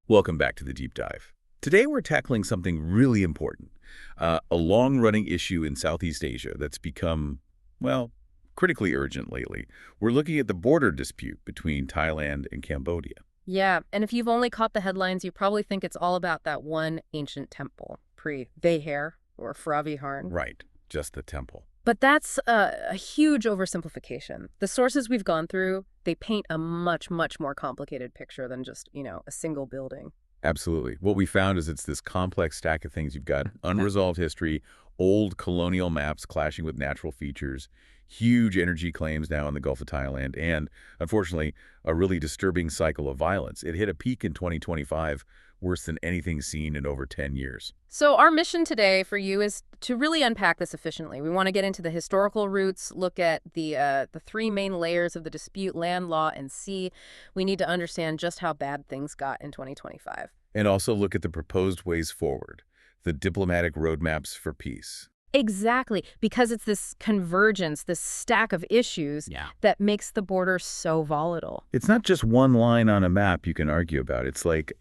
Welcome back to the Deep Dive. Today we're tackling something really important, a long-running issue in Southeast Asia that's become, well, critically urgent lately. We're looking at the border dispute between Thailand and Cambodia. Yeah, and if you've only caught the headlines, you probably think it's all about that one ancient temple, pre-Veher or Fraviharn. Right, just the temple. But that's a huge oversimplification. The sources we've gone through, they paint a much, much more complicated picture than just, a single building. Absolutely. What we found is it's this complex stack of things. You've got unresolved history, old colonial maps clashing with natural features, huge energy claims now in the Gulf of Thailand, and, unfortunately, a really disturbing cycle of violence. It hit a peak in 2025, worse than anything seen in over 10 years. So our mission today for you is to really unpack this efficiently. We want to get into the historical roots, look at the three main layers of the dispute, land, law, and sea. We need to understand just how bad things got in 2025. And also look at the proposed ways forward, the diplomatic roadmaps for peace. Exactly, because it's this convergence, this stack of issues that makes the border so volatile. It's not just one line on a map you can argue about. It's like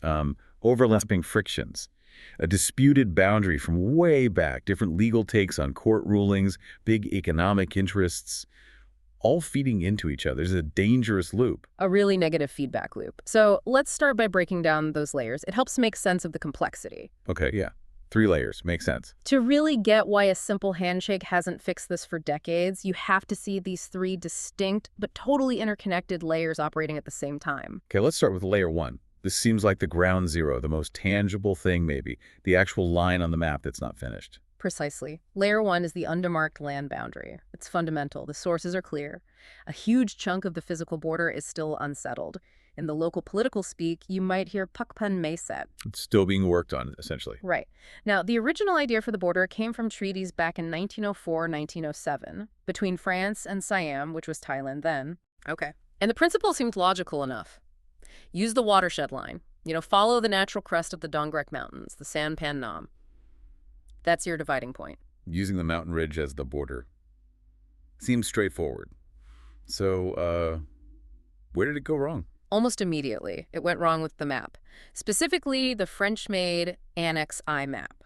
overlapping frictions, a disputed boundary from way back, different legal takes on court rulings, big economic interests, all feeding into each other. It's a dangerous loop. A really negative feedback loop. So let's start by breaking down those layers. It helps make sense of the complexity. Okay, yeah. 3 layers. Makes sense. To really get why a simple handshake hasn't fixed this for decades, you have to see these 3 distinct but totally interconnected layers operating at the same time. Okay, let's start with layer 1. This seems like the ground zero, the most tangible thing maybe, the actual line on the map that's not finished. Precisely. Layer 1 is the undemarked land boundary. It's fundamental. The sources are clear. A huge chunk of the physical border is still unsettled. In the local political speak, you might hear Pakpan Meset. It's still being worked on, essentially. Right. Now, the original idea for the border came from treaties back in 1904-1907 between France and Siam, which was Thailand then. Okay. And the principle seemed logical enough. Use the watershed line. Follow the natural crest of the Dongrek Mountains, the Sanpan Nam. That's your dividing point. Using the mountain ridge as the border. Seems straightforward. So, where did it go wrong? Almost immediately, it went wrong with the map. Specifically, the French-made Annex I map.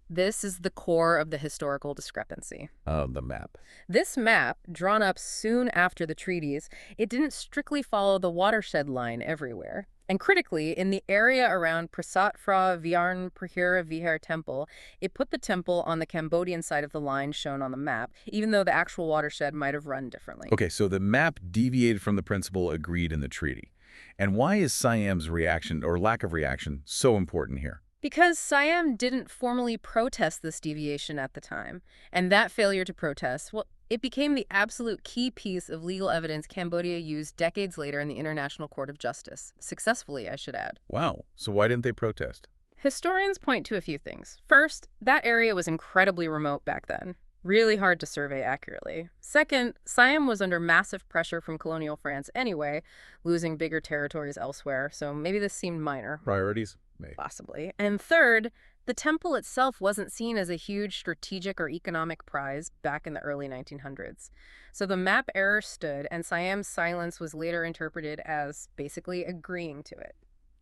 This is the core of the historical discrepancy. The map. This map, drawn up soon after the treaties, it didn't strictly follow the watershed line everywhere. And critically, in the area around Prasat Phra Viarn Prahira Vihar Temple, it put the temple on the Cambodian side of the line shown on the map, even though the actual watershed might have run differently. Okay, so the map deviated from the principle agreed in the treaty. And why is Siam's reaction, or lack of reaction, so important here? Because Siam didn't formally protest this deviation at the time, and that failure to protest, well, it became the absolute key piece of legal evidence Cambodia used decades later in the International Court of Justice. Successfully, I should add. Wow. So why didn't they protest? Historians point to a few things. First, that area was incredibly remote back then. Really hard to survey accurately. Second, Siam was under massive pressure from colonial France anyway, losing bigger territories elsewhere, so maybe this seemed minor. Priorities? Maybe. Possibly. And third, the temple itself wasn't seen as a huge strategic or economic prize back in the early 1900s. So the map error stood, and Siam's silence was later interpreted as basically agreeing to it.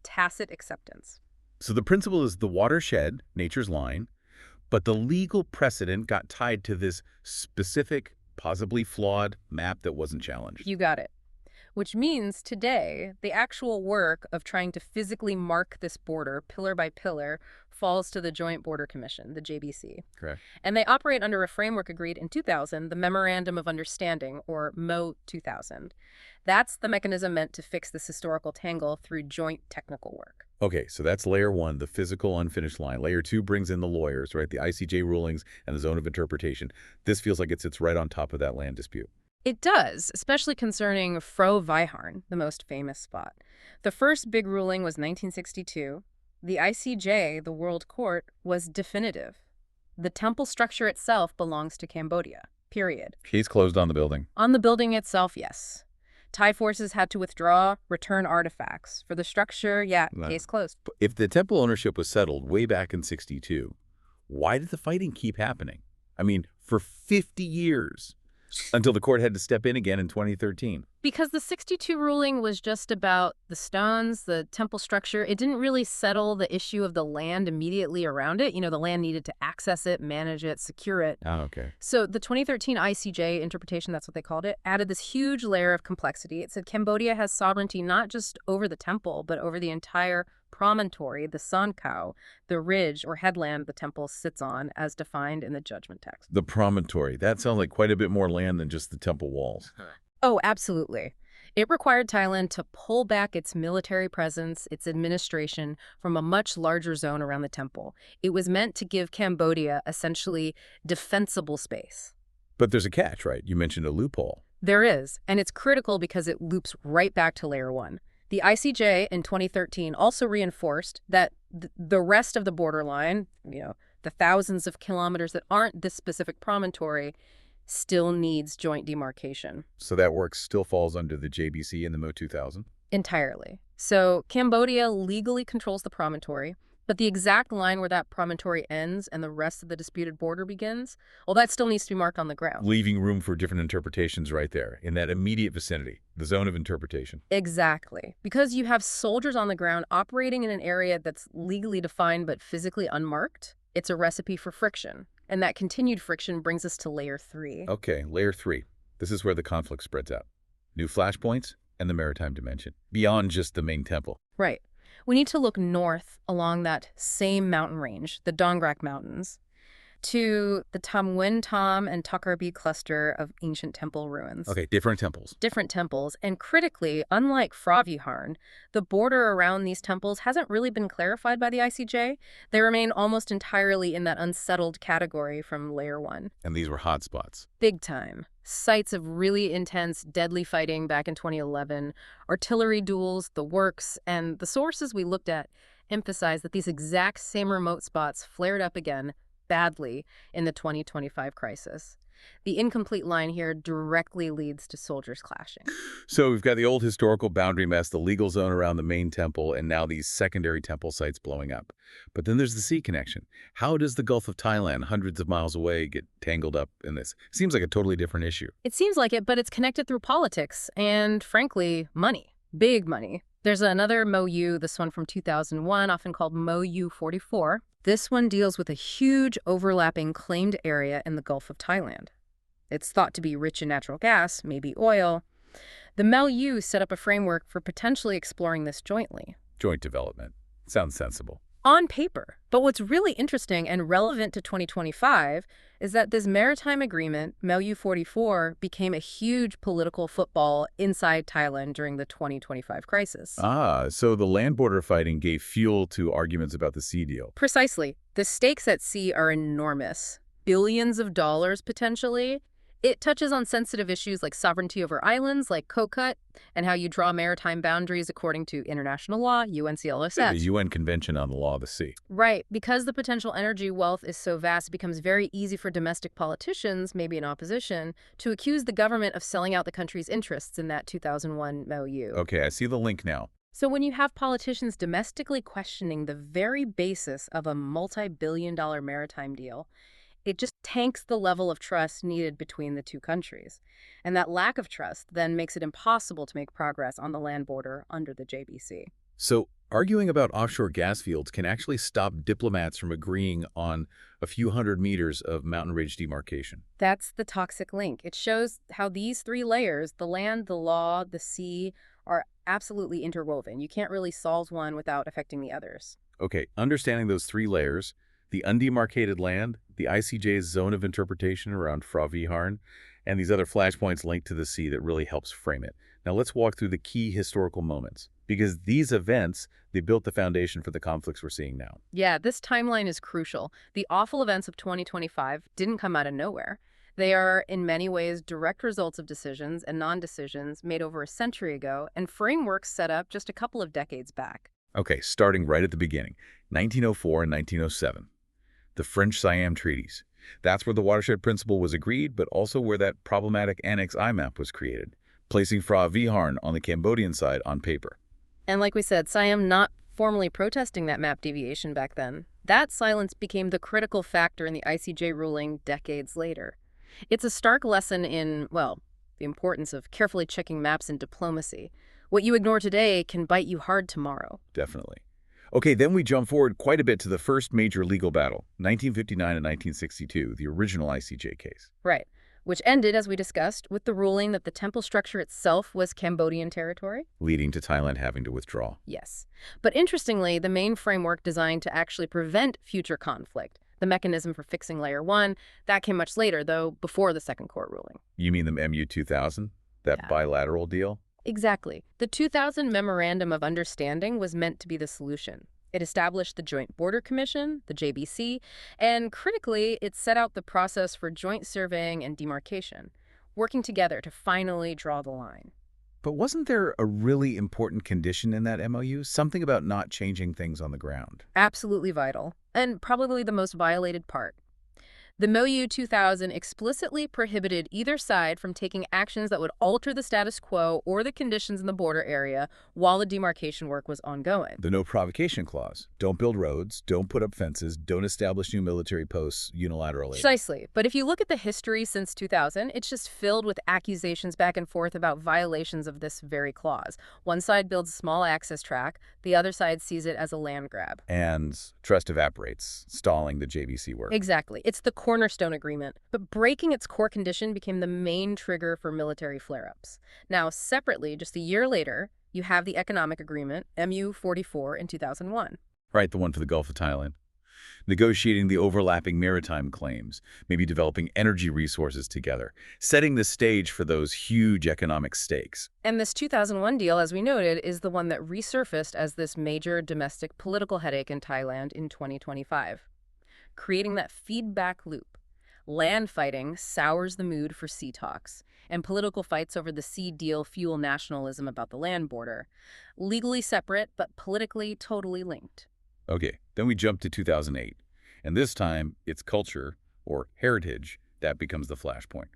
Tacit acceptance. So the principle is the watershed, nature's line, but the legal precedent got tied to this specific, possibly flawed map that wasn't challenged. You got it. Which means today, the actual work of trying to physically mark this border, pillar by pillar, falls to the Joint Border Commission, the JBC. Correct. And they operate under a framework agreed in 2000, the Memorandum of Understanding, or MO 2000. That's the mechanism meant to fix this historical tangle through joint technical work. Okay, so that's layer 1, the physical unfinished line. Layer 2 brings in the lawyers, right? The ICJ rulings and the zone of interpretation. This feels like it sits right on top of that land dispute. It does, especially concerning Fro Viharn, the most famous spot. The first big ruling was 1962. The ICJ, the World Court, was definitive. The temple structure itself belongs to Cambodia, period. Case closed on the building. On the building itself, yes. Thai forces had to withdraw, return artifacts. For the structure, case closed. If the temple ownership was settled way back in '62, why did the fighting keep happening? I mean, for 50 years. Until the court had to step in again in 2013. Because the 62 ruling was just about the stones, the temple structure. It didn't really settle the issue of the land immediately around it. The land needed to access it, manage it, secure it. Oh, okay. So the 2013 ICJ interpretation, that's what they called it, added this huge layer of complexity. It said Cambodia has sovereignty not just over the temple, but over the entire promontory, the San Khao, the ridge or headland the temple sits on, as defined in the judgment text. The promontory. That sounds like quite a bit more land than just the temple walls. Oh, absolutely. It required Thailand to pull back its military presence, its administration, from a much larger zone around the temple. It was meant to give Cambodia essentially defensible space. But there's a catch, right? You mentioned a loophole. There is, and it's critical because it loops right back to Layer 1. The ICJ in 2013 also reinforced that the rest of the borderline, the thousands of kilometers that aren't this specific promontory, still needs joint demarcation. So that work still falls under the JBC and the MO 2000? Entirely. So Cambodia legally controls the promontory, but the exact line where that promontory ends and the rest of the disputed border begins, well, that still needs to be marked on the ground. Leaving room for different interpretations right there, in that immediate vicinity, the zone of interpretation. Exactly. Because you have soldiers on the ground operating in an area that's legally defined but physically unmarked, it's a recipe for friction. And that continued friction brings us to Layer 3. Okay, Layer 3. This is where the conflict spreads out. New flashpoints and the maritime dimension, beyond just the main temple. Right. We need to look north along that same mountain range, the Dongrak Mountains, to the Tam Nguyen Tam and Takarbi cluster of ancient temple ruins. Okay, different temples. Different temples. And critically, unlike Phra Viharan, the border around these temples hasn't really been clarified by the ICJ. They remain almost entirely in that unsettled category from Layer 1. And these were hotspots. Big time. Sites of really intense, deadly fighting back in 2011, artillery duels, the works, and the sources we looked at emphasize that these exact same remote spots flared up again badly in the 2025 crisis. The incomplete line here directly leads to soldiers clashing. So we've got the old historical boundary mess, the legal zone around the main temple, and now these secondary temple sites blowing up. But then there's the sea connection. How does the Gulf of Thailand, hundreds of miles away, get tangled up in this? Seems like a totally different issue. It seems like it, but it's connected through politics and, frankly, money. Big money. There's another MOU, this one from 2001, often called MOU 44. This one deals with a huge overlapping claimed area in the Gulf of Thailand. It's thought to be rich in natural gas, maybe oil. The MOU set up a framework for potentially exploring this jointly. Joint development. Sounds sensible. On paper. But what's really interesting and relevant to 2025 is that this maritime agreement, MOU 44, became a huge political football inside Thailand during the 2025 crisis. Ah, so the land border fighting gave fuel to arguments about the sea deal. Precisely. The stakes at sea are enormous. Billions of dollars, potentially. It touches on sensitive issues like sovereignty over islands, like Koh Cut, and how you draw maritime boundaries according to international law, UNCLOS. The UN Convention on the Law of the Sea. Right. Because the potential energy wealth is so vast, it becomes very easy for domestic politicians, maybe in opposition, to accuse the government of selling out the country's interests in that 2001 MOU. Okay, I see the link now. So when you have politicians domestically questioning the very basis of a multi-billion-dollar maritime deal, it just tanks the level of trust needed between the two countries. And that lack of trust then makes it impossible to make progress on the land border under the JBC. So arguing about offshore gas fields can actually stop diplomats from agreeing on a few hundred meters of mountain ridge demarcation. That's the toxic link. It shows how these three layers, the land, the law, the sea, are absolutely interwoven. You can't really solve one without affecting the others. Okay, understanding those three layers, the undemarcated land, the ICJ's zone of interpretation around Phra Viharan, and these other flashpoints linked to the sea that really helps frame it. Now let's walk through the key historical moments, because these events, they built the foundation for the conflicts we're seeing now. Yeah, this timeline is crucial. The awful events of 2025 didn't come out of nowhere. They are, in many ways, direct results of decisions and non-decisions made over a century ago and frameworks set up just a couple of decades back. Okay, starting right at the beginning, 1904 and 1907. The French Siam Treaties. That's where the watershed principle was agreed, but also where that problematic Annex I map was created, placing Phra Viharan on the Cambodian side on paper. And like we said, Siam not formally protesting that map deviation back then. That silence became the critical factor in the ICJ ruling decades later. It's a stark lesson in, well, the importance of carefully checking maps in diplomacy. What you ignore today can bite you hard tomorrow. Definitely. Okay, then we jump forward quite a bit to the first major legal battle, 1959 and 1962, the original ICJ case. Right. Which ended, as we discussed, with the ruling that the temple structure itself was Cambodian territory. Leading to Thailand having to withdraw. Yes. But interestingly, the main framework designed to actually prevent future conflict, the mechanism for fixing Layer 1, that came much later, though before the second court ruling. You mean the MU-2000? That Yeah. bilateral deal? Exactly. The 2000 Memorandum of Understanding was meant to be the solution. It established the Joint Border Commission, the JBC, and critically, it set out the process for joint surveying and demarcation, working together to finally draw the line. But wasn't there a really important condition in that MOU? Something about not changing things on the ground. Absolutely vital, and probably the most violated part. The MOU 2000 explicitly prohibited either side from taking actions that would alter the status quo or the conditions in the border area while the demarcation work was ongoing. The no provocation clause. Don't build roads, don't put up fences, don't establish new military posts unilaterally. Precisely. But if you look at the history since 2000, it's just filled with accusations back and forth about violations of this very clause. One side builds a small access track, the other side sees it as a land grab. And trust evaporates, stalling the JBC work. Exactly. It's the cornerstone agreement, but breaking its core condition became the main trigger for military flare-ups. Now, separately, just a year later, you have the economic agreement, MU-44 in 2001. Right, the one for the Gulf of Thailand. Negotiating the overlapping maritime claims, maybe developing energy resources together, setting the stage for those huge economic stakes. And this 2001 deal, as we noted, is the one that resurfaced as this major domestic political headache in Thailand in 2025. Creating that feedback loop. Land fighting sours the mood for sea talks, and political fights over the sea deal fuel nationalism about the land border. Legally separate, but politically totally linked. Okay, then we jump to 2008. And this time, it's culture, or heritage, that becomes the flashpoint.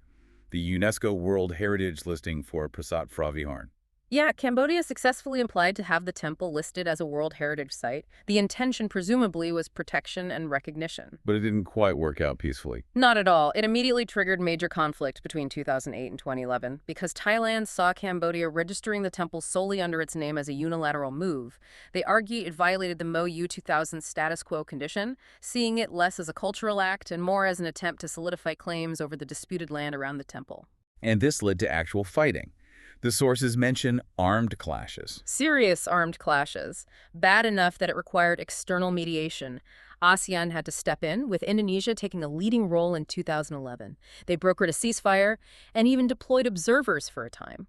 The UNESCO World Heritage listing for Prasat Phra Viharan. Yeah, Cambodia successfully applied to have the temple listed as a World Heritage Site. The intention, presumably, was protection and recognition. But it didn't quite work out peacefully. Not at all. It immediately triggered major conflict between 2008 and 2011 because Thailand saw Cambodia registering the temple solely under its name as a unilateral move. They argued it violated the MOU 2000 status quo condition, seeing it less as a cultural act and more as an attempt to solidify claims over the disputed land around the temple. And this led to actual fighting. The sources mention armed clashes. Serious armed clashes, bad enough that it required external mediation. ASEAN had to step in, with Indonesia taking a leading role in 2011. They brokered a ceasefire and even deployed observers for a time.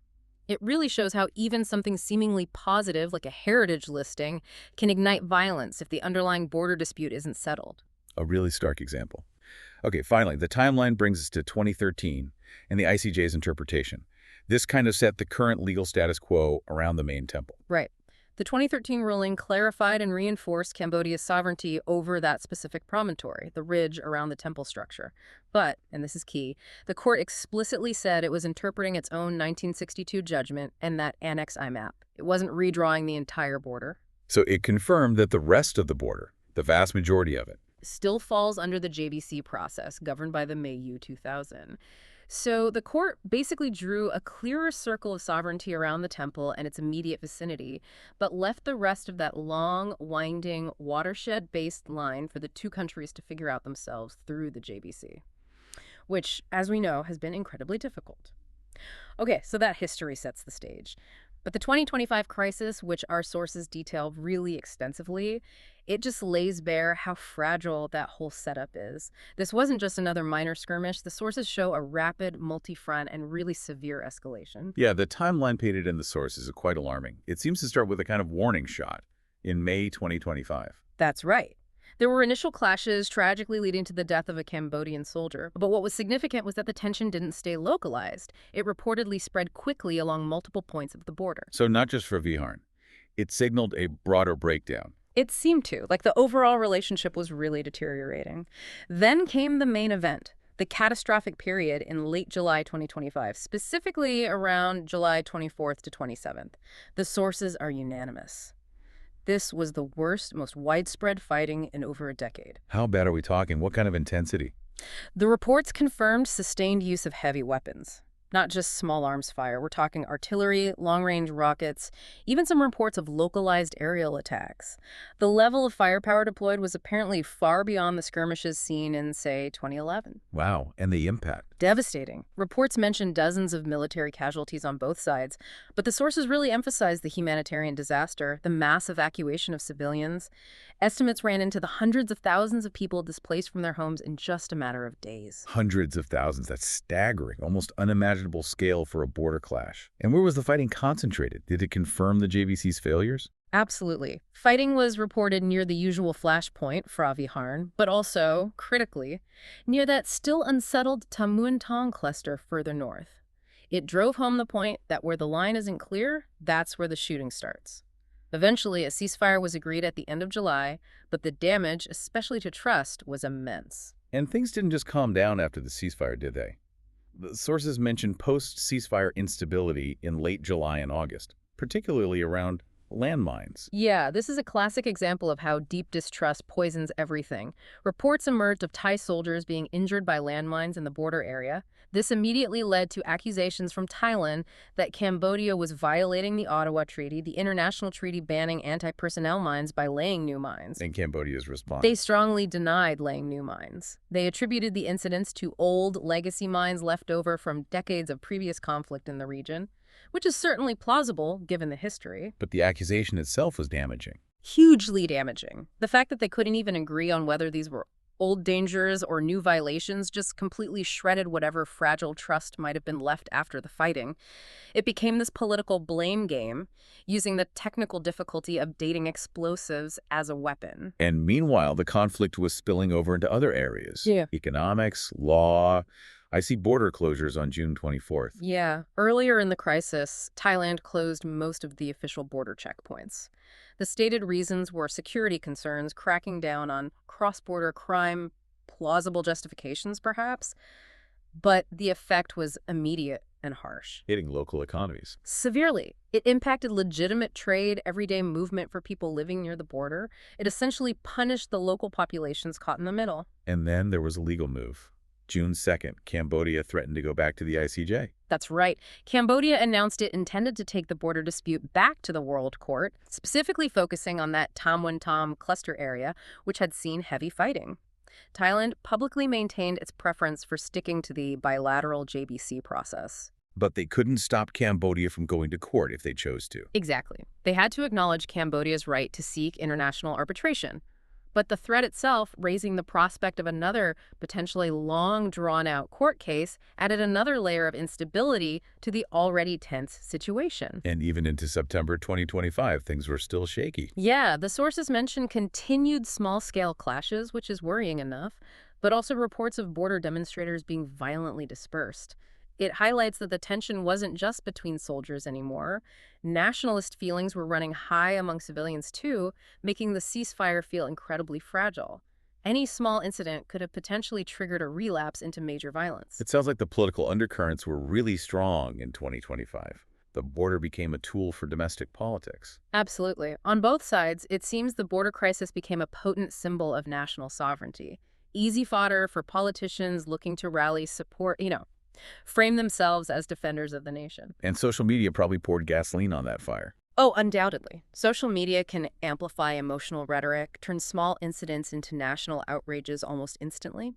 It really shows how even something seemingly positive, like a heritage listing, can ignite violence if the underlying border dispute isn't settled. A really stark example. Okay, finally, the timeline brings us to 2013 and the ICJ's interpretation. This kind of set the current legal status quo around the main temple. Right. The 2013 ruling clarified and reinforced Cambodia's sovereignty over that specific promontory, the ridge around the temple structure. But, and this is key, the court explicitly said it was interpreting its own 1962 judgment and that Annex I map. It wasn't redrawing the entire border. So it confirmed that the rest of the border, the vast majority of it, still falls under the JBC process governed by the MOU 2000. So the court basically drew a clearer circle of sovereignty around the temple and its immediate vicinity, but left the rest of that long, winding, watershed-based line for the two countries to figure out themselves through the JBC, which, as we know, has been incredibly difficult. Okay, so that history sets the stage. But the 2025 crisis, which our sources detail really extensively, it just lays bare how fragile that whole setup is. This wasn't just another minor skirmish. The sources show a rapid, multi-front, and really severe escalation. Yeah, the timeline painted in the sources is quite alarming. It seems to start with a kind of warning shot in May 2025. That's right. There were initial clashes, tragically leading to the death of a Cambodian soldier. But what was significant was that the tension didn't stay localized. It reportedly spread quickly along multiple points of the border. So not just for Viharan. It signaled a broader breakdown. It seemed to. Like, the overall relationship was really deteriorating. Then came the main event, the catastrophic period in late July 2025, specifically around July 24th to 27th. The sources are unanimous. This was the worst, most widespread fighting in over a decade. How bad are we talking? What kind of intensity? The reports confirmed sustained use of heavy weapons, not just small arms fire. We're talking artillery, long-range rockets, even some reports of localized aerial attacks. The level of firepower deployed was apparently far beyond the skirmishes seen in, say, 2011. Wow, and the impact. Devastating. Reports mention dozens of military casualties on both sides, but the sources really emphasized the humanitarian disaster, the mass evacuation of civilians. Estimates ran into the hundreds of thousands of people displaced from their homes in just a matter of days. Hundreds of thousands. That's staggering, almost unimaginable scale for a border clash. And where was the fighting concentrated? Did it confirm the JVC's failures? Absolutely. Fighting was reported near the usual flashpoint, Fraviharn, but also, critically, near that still unsettled Tamuantong cluster further north. It drove home the point that where the line isn't clear, that's where the shooting starts. Eventually, a ceasefire was agreed at the end of July, but the damage, especially to trust, was immense. And things didn't just calm down after the ceasefire, did they? The sources mention post-ceasefire instability in late July and August, particularly around landmines. Yeah, this is a classic example of how deep distrust poisons everything. Reports emerged of Thai soldiers being injured by landmines in the border area. This immediately led to accusations from Thailand that Cambodia was violating the Ottawa Treaty, the international treaty banning anti-personnel mines, by laying new mines. And Cambodia's response. They strongly denied laying new mines. They attributed the incidents to old legacy mines left over from decades of previous conflict in the region, which is certainly plausible given the history. But the accusation itself was damaging. Hugely damaging. The fact that they couldn't even agree on whether these were old dangers or new violations just completely shredded whatever fragile trust might have been left after the fighting. It became this political blame game, using the technical difficulty of dating explosives as a weapon. And meanwhile, the conflict was spilling over into other areas. Yeah. Economics, law. I see border closures on June 24th. Yeah. Earlier in the crisis, Thailand closed most of the official border checkpoints. The stated reasons were security concerns, cracking down on cross-border crime, plausible justifications perhaps, but the effect was immediate and harsh. Hitting local economies. Severely. It impacted legitimate trade, everyday movement for people living near the border. It essentially punished the local populations caught in the middle. And then there was a legal move. June 2nd, Cambodia threatened to go back to the ICJ. That's right. Cambodia announced it intended to take the border dispute back to the World Court, specifically focusing on that Tamuantong cluster area, which had seen heavy fighting. Thailand publicly maintained its preference for sticking to the bilateral JBC process. But they couldn't stop Cambodia from going to court if they chose to. Exactly. They had to acknowledge Cambodia's right to seek international arbitration. But the threat itself, raising the prospect of another potentially long drawn-out court case, added another layer of instability to the already tense situation. And even into September 2025, things were still shaky. Yeah, the sources mention continued small-scale clashes, which is worrying enough, but also reports of border demonstrators being violently dispersed. It highlights that the tension wasn't just between soldiers anymore. Nationalist feelings were running high among civilians too, making the ceasefire feel incredibly fragile. Any small incident could have potentially triggered a relapse into major violence. It sounds like the political undercurrents were really strong in 2025. The border became a tool for domestic politics. Absolutely. On both sides, it seems the border crisis became a potent symbol of national sovereignty. Easy fodder for politicians looking to rally support, frame themselves as defenders of the nation. And social media probably poured gasoline on that fire. Oh, undoubtedly. Social media can amplify emotional rhetoric, turn small incidents into national outrages almost instantly.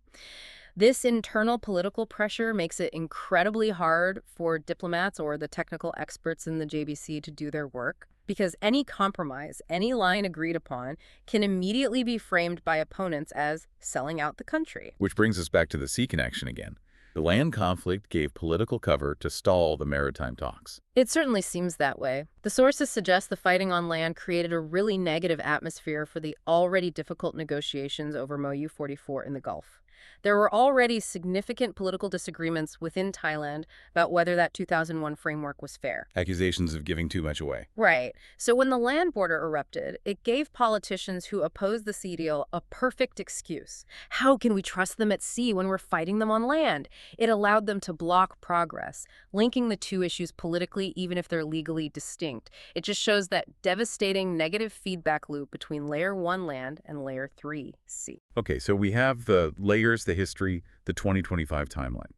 This internal political pressure makes it incredibly hard for diplomats or the technical experts in the JBC to do their work, because any compromise, any line agreed upon, can immediately be framed by opponents as selling out the country. Which brings us back to the sea connection again. The land conflict gave political cover to stall the maritime talks. It certainly seems that way. The sources suggest the fighting on land created a really negative atmosphere for the already difficult negotiations over MOU 44 in the Gulf. There were already significant political disagreements within Thailand about whether that 2001 framework was fair. Accusations of giving too much away. Right. So when the land border erupted, it gave politicians who opposed the sea deal a perfect excuse. How can we trust them at sea when we're fighting them on land? It allowed them to block progress, linking the two issues politically even if they're legally distinct. It just shows that devastating negative feedback loop between Layer 1 land and Layer 3 sea. Okay, so we have the Layer years, the history, the 2025 timeline.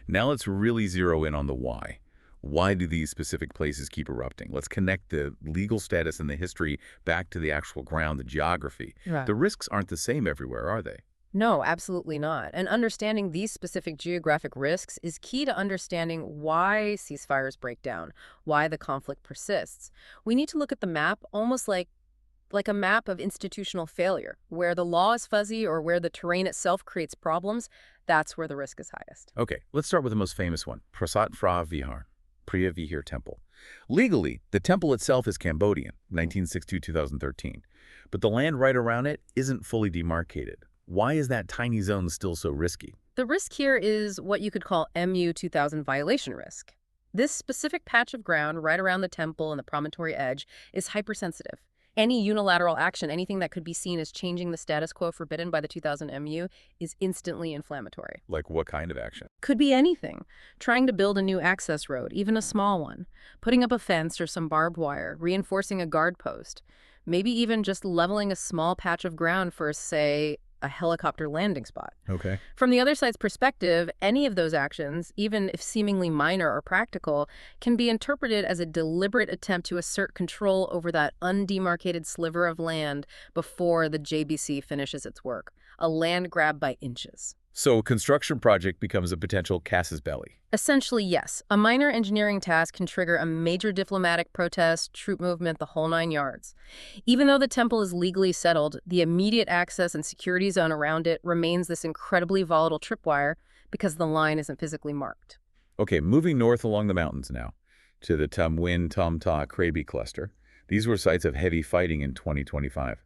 Now let's really zero in on the why. Why do these specific places keep erupting? Let's connect the legal status and the history back to the actual ground, the geography. Right. The risks aren't the same everywhere, are they? No, absolutely not. And understanding these specific geographic risks is key to understanding why ceasefires break down, why the conflict persists. We need to look at the map almost like a map of institutional failure. Where the law is fuzzy or where the terrain itself creates problems, that's where the risk is highest. Okay, let's start with the most famous one, Prasat Phra Vihar, Priya Vihar Temple. Legally, the temple itself is Cambodian, 1962-2013, but the land right around it isn't fully demarcated. Why is that tiny zone still so risky? The risk here is what you could call MU 2000 violation risk. This specific patch of ground right around the temple and the promontory edge is hypersensitive. Any unilateral action, anything that could be seen as changing the status quo forbidden by the 2000 MU, is instantly inflammatory. Like what kind of action? Could be anything. Trying to build a new access road, even a small one. Putting up a fence or some barbed wire, reinforcing a guard post. Maybe even just leveling a small patch of ground for, say, a helicopter landing spot. Okay. From the other side's perspective, any of those actions, even if seemingly minor or practical, can be interpreted as a deliberate attempt to assert control over that undemarcated sliver of land before the JBC finishes its work. A land grab by inches. So a construction project becomes a potential casus belli. Essentially, yes. A minor engineering task can trigger a major diplomatic protest, troop movement, the whole 9 yards. Even though the temple is legally settled, the immediate access and security zone around it remains this incredibly volatile tripwire because the line isn't physically marked. Okay, moving north along the mountains now, to the Tam Win Tam Ta Krabi cluster. These were sites of heavy fighting in 2025.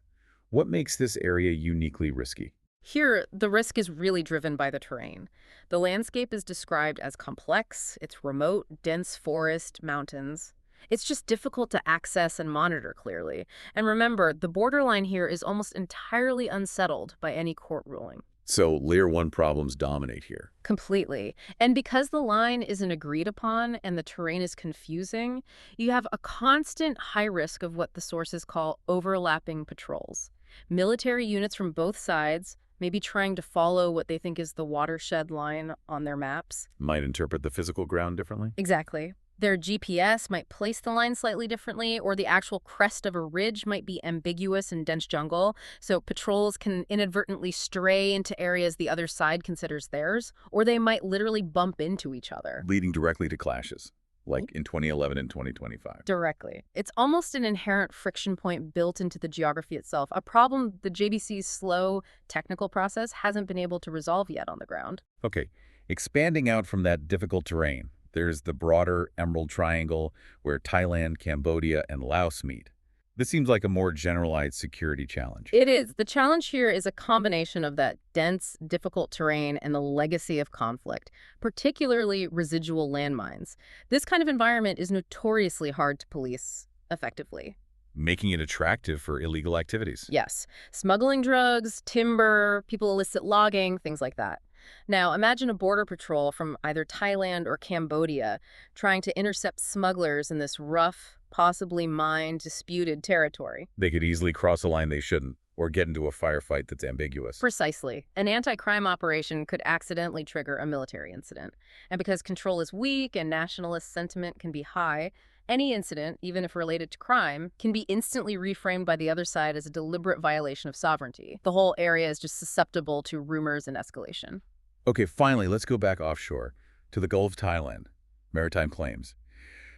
What makes this area uniquely risky? Here, the risk is really driven by the terrain. The landscape is described as complex, it's remote, dense forest, mountains. It's just difficult to access and monitor clearly. And remember, the borderline here is almost entirely unsettled by any court ruling. So Layer 1 problems dominate here. Completely. And because the line isn't agreed upon and the terrain is confusing, you have a constant high risk of what the sources call overlapping patrols. Military units from both sides, maybe trying to follow what they think is the watershed line on their maps. Might interpret the physical ground differently? Exactly. Their GPS might place the line slightly differently, or the actual crest of a ridge might be ambiguous in dense jungle, so patrols can inadvertently stray into areas the other side considers theirs, or they might literally bump into each other. Leading directly to clashes, like in 2011 and 2025. Directly. It's almost an inherent friction point built into the geography itself, a problem the JBC's slow technical process hasn't been able to resolve yet on the ground. Okay, expanding out from that difficult terrain, there's the broader Emerald Triangle where Thailand, Cambodia, and Laos meet. This seems like a more generalized security challenge. It is. The challenge here is a combination of that dense, difficult terrain and the legacy of conflict, particularly residual landmines. This kind of environment is notoriously hard to police effectively. Making it attractive for illegal activities. Yes. Smuggling drugs, timber, people illicit logging, things like that. Now, imagine a border patrol from either Thailand or Cambodia trying to intercept smugglers in this rough, possibly mined, disputed territory. They could easily cross a line they shouldn't, or get into a firefight that's ambiguous. Precisely. An anti-crime operation could accidentally trigger a military incident. And because control is weak and nationalist sentiment can be high, any incident, even if related to crime, can be instantly reframed by the other side as a deliberate violation of sovereignty. The whole area is just susceptible to rumors and escalation. Okay, finally, let's go back offshore to the Gulf of Thailand, maritime claims.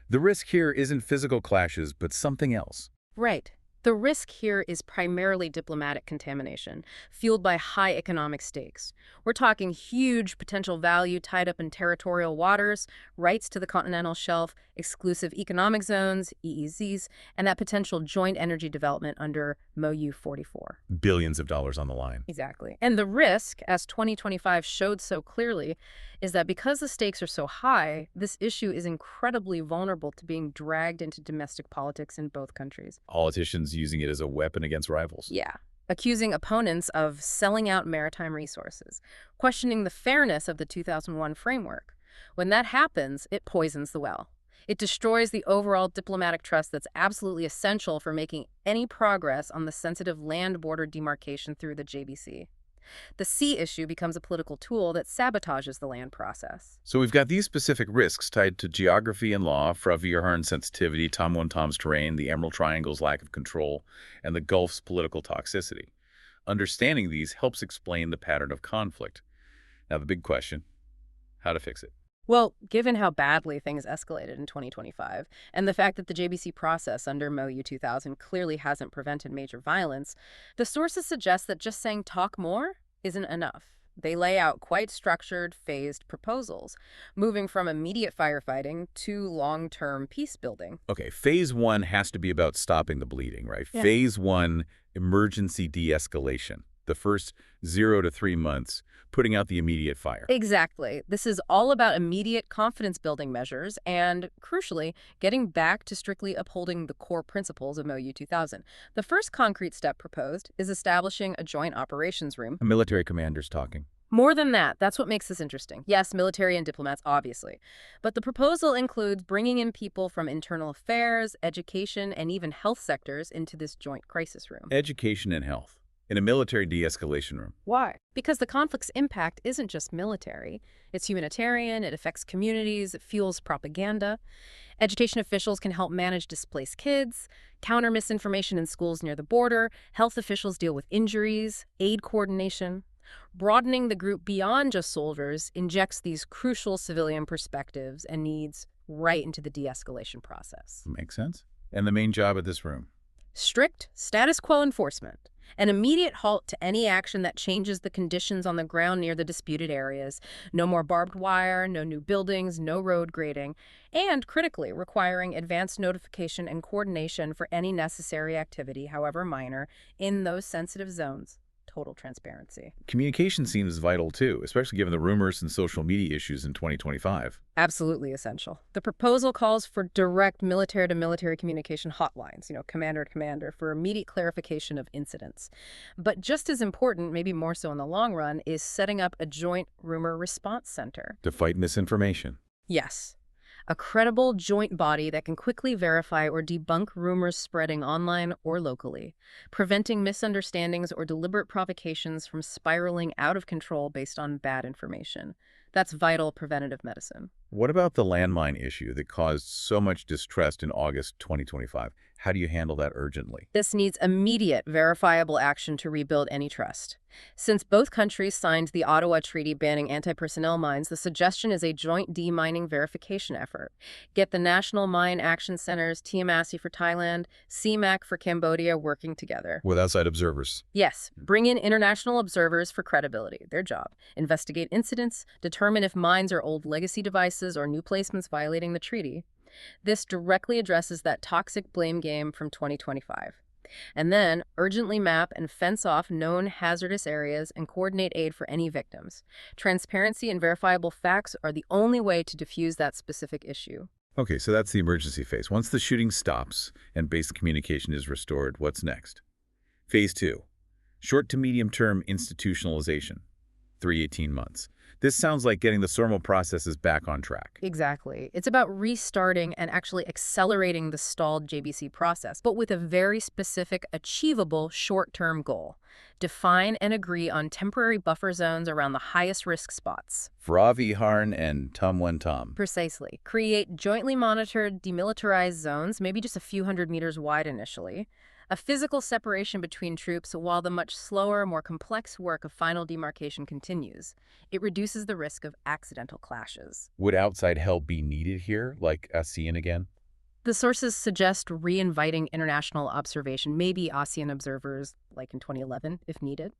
The risk here isn't physical clashes, but something else. Right. The risk here is primarily diplomatic contamination, fueled by high economic stakes. We're talking huge potential value tied up in territorial waters, rights to the continental shelf, exclusive economic zones, EEZs, and that potential joint energy development under MOU 44. Billions of dollars on the line. Exactly. And the risk, as 2025 showed so clearly, is that because the stakes are so high, this issue is incredibly vulnerable to being dragged into domestic politics in both countries. Politicians using it as a weapon against rivals. Yeah. Accusing opponents of selling out maritime resources, questioning the fairness of the 2001 framework. When that happens, it poisons the well. It destroys the overall diplomatic trust that's absolutely essential for making any progress on the sensitive land border demarcation through the JBC. The sea issue becomes a political tool that sabotages the land process. So we've got these specific risks tied to geography and law, Fra-Viharn sensitivity, Tom's terrain, the Emerald Triangle's lack of control, and the Gulf's political toxicity. Understanding these helps explain the pattern of conflict. Now the big question, how to fix it? Well, given how badly things escalated in 2025, and the fact that the JBC process under MOU 2000 clearly hasn't prevented major violence, the sources suggest that just saying talk more isn't enough. They lay out quite structured, phased proposals, moving from immediate firefighting to long-term peace building. Okay, phase one has to be about stopping the bleeding, right? Yeah. Phase one, emergency de-escalation. The first 0 to 3 months, putting out the immediate fire. Exactly. This is all about immediate confidence-building measures and, crucially, getting back to strictly upholding the core principles of MOU 2000. The first concrete step proposed is establishing a joint operations room. A military commander's talking. More than that, that's what makes this interesting. Yes, military and diplomats, obviously. But the proposal includes bringing in people from internal affairs, education, and even health sectors into this joint crisis room. Education and health. In a military de-escalation room. Why? Because the conflict's impact isn't just military. It's humanitarian, it affects communities, it fuels propaganda. Education officials can help manage displaced kids, counter misinformation in schools near the border, health officials deal with injuries, aid coordination. Broadening the group beyond just soldiers injects these crucial civilian perspectives and needs right into the de-escalation process. Makes sense. And the main job of this room? Strict status quo enforcement. An immediate halt to any action that changes the conditions on the ground near the disputed areas. No more barbed wire, no new buildings, no road grading. And, critically, requiring advanced notification and coordination for any necessary activity, however minor, in those sensitive zones. Total transparency. Communication seems vital too, especially given the rumors and social media issues in 2025. Absolutely essential. The proposal calls for direct military-to-military communication hotlines, commander to commander, for immediate clarification of incidents. But just as important, maybe more so in the long run, is setting up a joint rumor response center. To fight misinformation. Yes. A credible joint body that can quickly verify or debunk rumors spreading online or locally, preventing misunderstandings or deliberate provocations from spiraling out of control based on bad information. That's vital preventative medicine. What about the landmine issue that caused so much distrust in August 2025? How do you handle that urgently? This needs immediate, verifiable action to rebuild any trust. Since both countries signed the Ottawa Treaty banning anti-personnel mines, the suggestion is a joint demining verification effort. Get the National Mine Action Centers, TMASI for Thailand, CMAC for Cambodia working together. With outside observers. Yes, bring in international observers for credibility, their job. Investigate incidents, determine if mines are old legacy devices or new placements violating the treaty. This directly addresses that toxic blame game from 2025. And then, urgently map and fence off known hazardous areas and coordinate aid for any victims. Transparency and verifiable facts are the only way to diffuse that specific issue. Okay, so that's the emergency phase. Once the shooting stops and basic communication is restored, what's next? Phase 2. Short to medium-term institutionalization. 3-18 months. This sounds like getting the SORMO processes back on track. Exactly. It's about restarting and actually accelerating the stalled JBC process, but with a very specific, achievable short-term goal. Define and agree on temporary buffer zones around the highest risk spots. Fra-Viharn and Tom. Precisely. Create jointly monitored, demilitarized zones, maybe just a few hundred meters wide initially. A physical separation between troops while the much slower, more complex work of final demarcation continues. It reduces the risk of accidental clashes. Would outside help be needed here, like ASEAN again? The sources suggest re-inviting international observation, maybe ASEAN observers, like in 2011, if needed.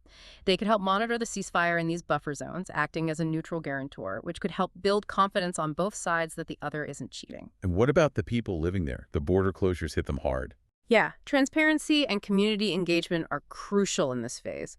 They could help monitor the ceasefire in these buffer zones, acting as a neutral guarantor, which could help build confidence on both sides that the other isn't cheating. And what about the people living there? The border closures hit them hard. Yeah, transparency and community engagement are crucial in this phase.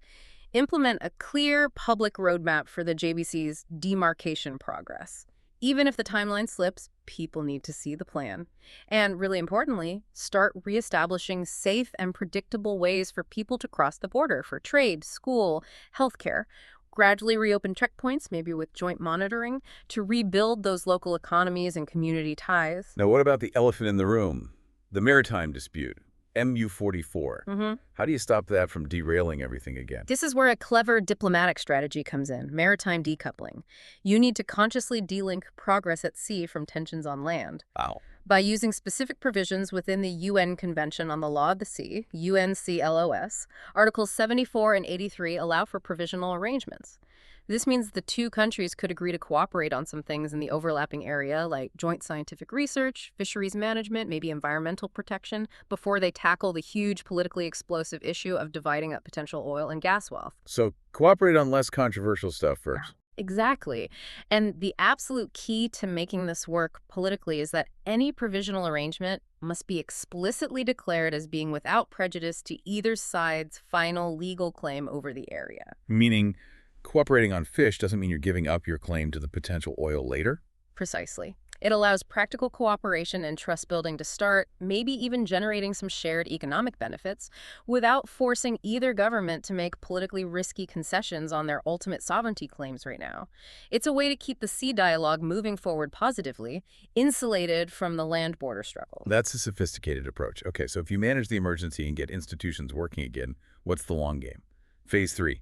Implement a clear public roadmap for the JBC's demarcation progress. Even if the timeline slips, people need to see the plan. And really importantly, start reestablishing safe and predictable ways for people to cross the border for trade, school, healthcare. Gradually reopen checkpoints, maybe with joint monitoring, to rebuild those local economies and community ties. Now, what about the elephant in the room? The maritime dispute. MU-44. How do you stop that from derailing everything again? This is where a clever diplomatic strategy comes in, maritime decoupling. You need to consciously delink progress at sea from tensions on land. Wow. By using specific provisions within the UN Convention on the Law of the Sea, UNCLOS, Articles 74 and 83 allow for provisional arrangements. This means the two countries could agree to cooperate on some things in the overlapping area, like joint scientific research, fisheries management, maybe environmental protection, before they tackle the huge politically explosive issue of dividing up potential oil and gas wealth. So cooperate on less controversial stuff first. Exactly. And the absolute key to making this work politically is that any provisional arrangement must be explicitly declared as being without prejudice to either side's final legal claim over the area. Meaning, cooperating on fish doesn't mean you're giving up your claim to the potential oil later? Precisely. It allows practical cooperation and trust building to start, maybe even generating some shared economic benefits, without forcing either government to make politically risky concessions on their ultimate sovereignty claims right now. It's a way to keep the sea dialogue moving forward positively, insulated from the land border struggle. That's a sophisticated approach. Okay, so if you manage the emergency and get institutions working again, what's the long game? Phase 3,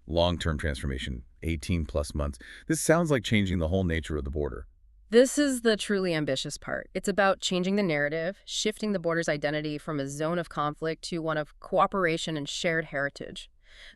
long-term transformation, 18+ months. This sounds like changing the whole nature of the border. This is the truly ambitious part. It's about changing the narrative, shifting the border's identity from a zone of conflict to one of cooperation and shared heritage.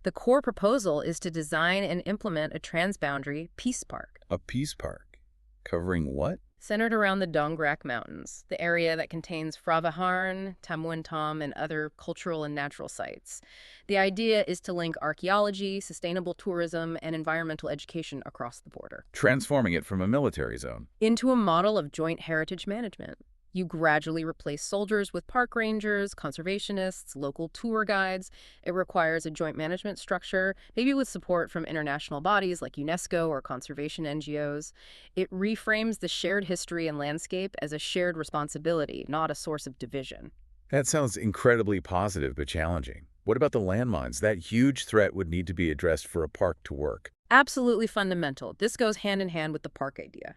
The core proposal is to design and implement a transboundary peace park. A peace park? Covering what? Centered around the Dongrak Mountains, the area that contains Fravaharn, Tamuantam, and other cultural and natural sites. The idea is to link archaeology, sustainable tourism, and environmental education across the border. Transforming it from a military zone. Into a model of joint heritage management. You gradually replace soldiers with park rangers, conservationists, local tour guides. It requires a joint management structure, maybe with support from international bodies like UNESCO or conservation NGOs. It reframes the shared history and landscape as a shared responsibility, not a source of division. That sounds incredibly positive but challenging. What about the landmines? That huge threat would need to be addressed for a park to work. Absolutely fundamental. This goes hand in hand with the park idea.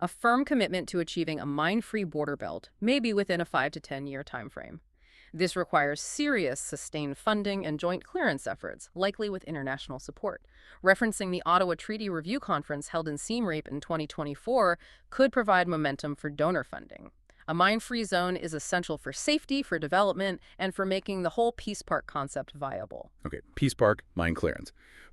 A firm commitment to achieving a mine-free border belt, maybe within a 5 to 10-year timeframe. This requires serious, sustained funding and joint clearance efforts, likely with international support. Referencing the Ottawa Treaty Review Conference held in Siem Reap in 2024 could provide momentum for donor funding. A mine-free zone is essential for safety, for development, and for making the whole peace park concept viable. Okay, peace park, mine clearance.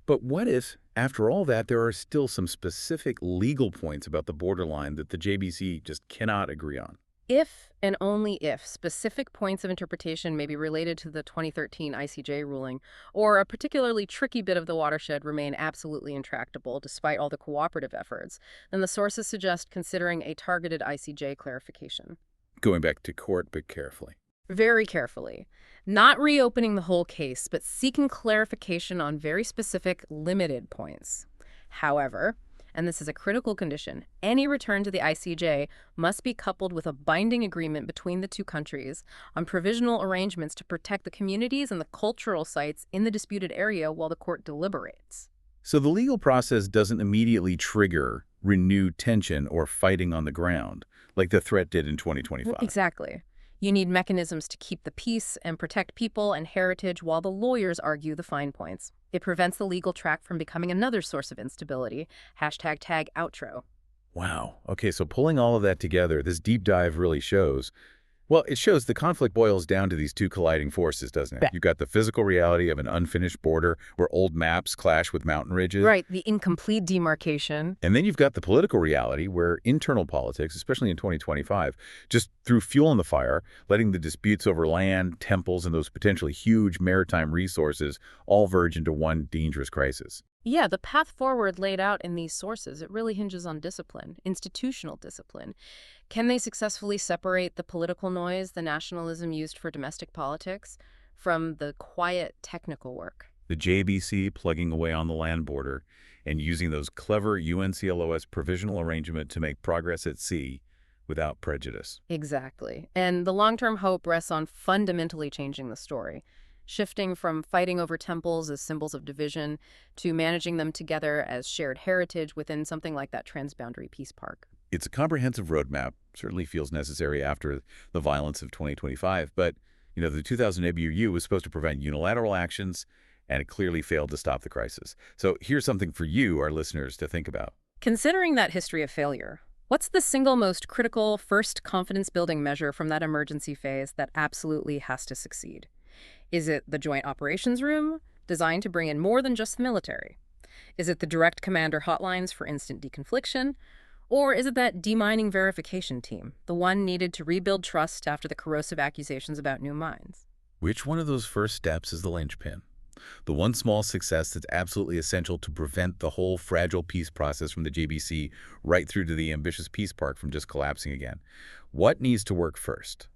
But what if, after all that, there are still some specific legal points about the borderline that the JBC just cannot agree on? If and only if specific points of interpretation may be related to the 2013 ICJ ruling, or a particularly tricky bit of the watershed remain absolutely intractable despite all the cooperative efforts, then the sources suggest considering a targeted ICJ clarification. Going back to court, but carefully. Very carefully. Not reopening the whole case, but seeking clarification on very specific, limited points. However, and this is a critical condition, any return to the ICJ must be coupled with a binding agreement between the two countries on provisional arrangements to protect the communities and the cultural sites in the disputed area while the court deliberates. So the legal process doesn't immediately trigger renewed tension or fighting on the ground, like the threat did in 2025. Exactly. You need mechanisms to keep the peace and protect people and heritage while the lawyers argue the fine points. It prevents the legal track from becoming another source of instability. #outro. Wow. Okay, so pulling all of that together, this deep dive really shows. Well, it shows the conflict boils down to these two colliding forces, doesn't it? You've got the physical reality of an unfinished border where old maps clash with mountain ridges. Right, the incomplete demarcation. And then you've got the political reality where internal politics, especially in 2025, just threw fuel on the fire, letting the disputes over land, temples, and those potentially huge maritime resources all verge into one dangerous crisis. Yeah, the path forward laid out in these sources, it really hinges on discipline, institutional discipline. Can they successfully separate the political noise, the nationalism used for domestic politics, from the quiet technical work? The JBC plugging away on the land border and using those clever UNCLOS provisional arrangement to make progress at sea without prejudice. Exactly. And the long-term hope rests on fundamentally changing the story. Shifting from fighting over temples as symbols of division to managing them together as shared heritage within something like that transboundary peace park. It's a comprehensive roadmap, certainly feels necessary after the violence of 2025, but The 2000 ABUU was supposed to prevent unilateral actions, and it clearly failed to stop the crisis. So here's something for you, our listeners, to think about. Considering that history of failure, what's the single most critical first confidence-building measure from that emergency phase that absolutely has to succeed? Is it the Joint Operations Room, designed to bring in more than just the military? Is it the direct commander hotlines for instant deconfliction? Or is it that demining verification team, the one needed to rebuild trust after the corrosive accusations about new mines? Which one of those first steps is the linchpin? The one small success that's absolutely essential to prevent the whole fragile peace process from the JBC right through to the ambitious peace park from just collapsing again. What needs to work first?